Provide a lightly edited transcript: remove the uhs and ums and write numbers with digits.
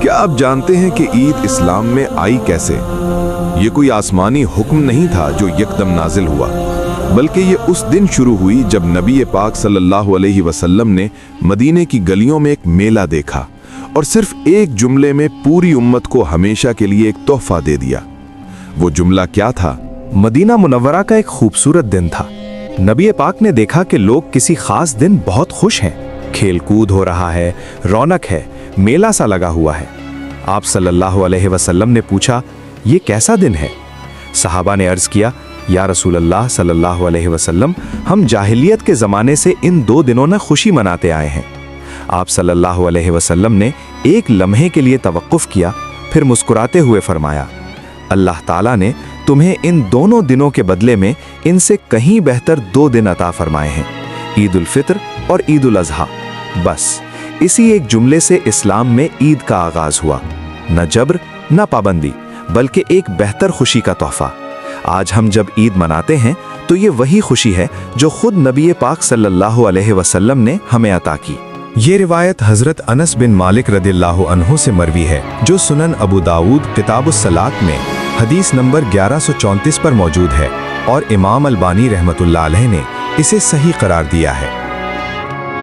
کیا آپ جانتے ہیں کہ عید اسلام میں آئی کیسے؟ یہ کوئی آسمانی حکم نہیں تھا جو یکدم نازل ہوا، بلکہ یہ اس دن شروع ہوئی جب نبی پاک صلی اللہ علیہ وسلم نے مدینے کی گلیوں میں ایک میلہ دیکھا اور صرف ایک جملے میں پوری امت کو ہمیشہ کے لیے ایک تحفہ دے دیا۔ وہ جملہ کیا تھا؟ مدینہ منورہ کا ایک خوبصورت دن تھا۔ نبی پاک نے دیکھا کہ لوگ کسی خاص دن بہت خوش ہیں، کھیل کود ہو رہا ہے، رونق ہے، میلہ سا لگا ہوا ہے۔ آپ صلی اللہ علیہ وسلم نے پوچھا، یہ کیسا دن ہے؟ صحابہ نے عرض کیا، یا رسول اللہ صلی اللہ علیہ وسلم، ہم جاہلیت کے زمانے سے ان 2 دنوں میں خوشی مناتے آئے ہیں۔ آپ صلی اللہ علیہ وسلم نے ایک لمحے کے لیے توقف کیا، پھر مسکراتے ہوئے فرمایا، اللہ تعالیٰ نے تمہیں ان دونوں دنوں کے بدلے میں ان سے کہیں بہتر 2 دن عطا فرمائے ہیں، عید الفطر اور عید الاضحیٰ۔ بس اسی ایک جملے سے اسلام میں عید کا آغاز ہوا، نہ جبر نہ پابندی، بلکہ ایک بہتر خوشی کا تحفہ۔ آج ہم جب عید مناتے ہیں تو یہ وہی خوشی ہے جو خود نبی پاک صلی اللہ علیہ وسلم نے ہمیں عطا کی۔ یہ روایت حضرت انس بن مالک رضی اللہ عنہ سے مروی ہے، جو سنن ابو داؤد کتاب الصلاۃ میں حدیث نمبر 1134 پر موجود ہے، اور امام البانی رحمۃ اللہ علیہ نے اسے صحیح قرار دیا ہے۔